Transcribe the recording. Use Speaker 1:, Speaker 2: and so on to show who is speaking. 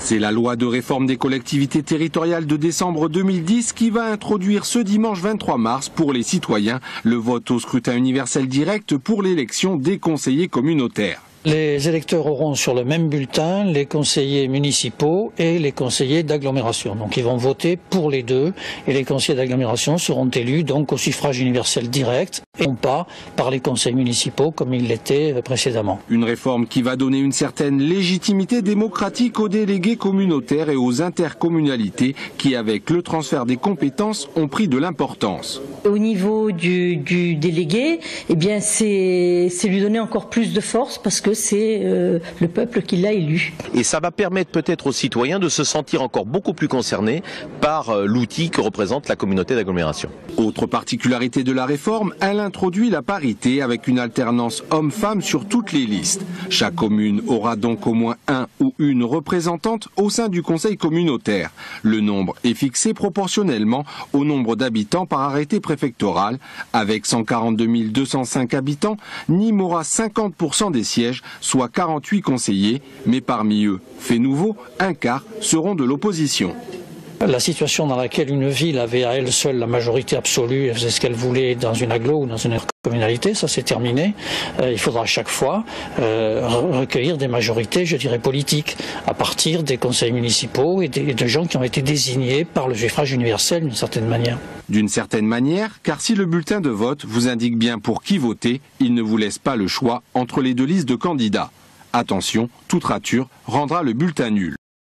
Speaker 1: C'est la loi de réforme des collectivités territoriales de décembre 2010 qui va introduire ce dimanche 23 mars pour les citoyens le vote au scrutin universel direct pour l'élection des conseillers communautaires.
Speaker 2: Les électeurs auront sur le même bulletin les conseillers municipaux et les conseillers d'agglomération. Donc ils vont voter pour les deux et les conseillers d'agglomération seront élus donc au suffrage universel direct et non pas par les conseils municipaux comme il l'était précédemment.
Speaker 1: Une réforme qui va donner une certaine légitimité démocratique aux délégués communautaires et aux intercommunalités qui, avec le transfert des compétences, ont pris de l'importance.
Speaker 3: Au niveau du délégué, eh bien c'est lui donner encore plus de force parce que c'est le peuple qui l'a élu.
Speaker 4: Et ça va permettre peut-être aux citoyens de se sentir encore beaucoup plus concernés par l'outil que représente la communauté d'agglomération.
Speaker 1: Autre particularité de la réforme, elle introduit la parité avec une alternance homme-femme sur toutes les listes. Chaque commune aura donc au moins un ou une représentante au sein du conseil communautaire. Le nombre est fixé proportionnellement au nombre d'habitants par arrêté préfectoral. Avec 142 205 habitants, Nîmes aura 50% des sièges, soit 48 conseillers, mais parmi eux, fait nouveau, un quart seront de l'opposition.
Speaker 2: La situation dans laquelle une ville avait à elle seule la majorité absolue, elle faisait ce qu'elle voulait dans une agglo ou dans une communalité, ça c'est terminé. Il faudra à chaque fois recueillir des majorités, je dirais, politiques, à partir des conseils municipaux et de gens qui ont été désignés par le suffrage universel d'une certaine manière.
Speaker 1: D'une certaine manière, car si le bulletin de vote vous indique bien pour qui voter, il ne vous laisse pas le choix entre les deux listes de candidats. Attention, toute rature rendra le bulletin nul.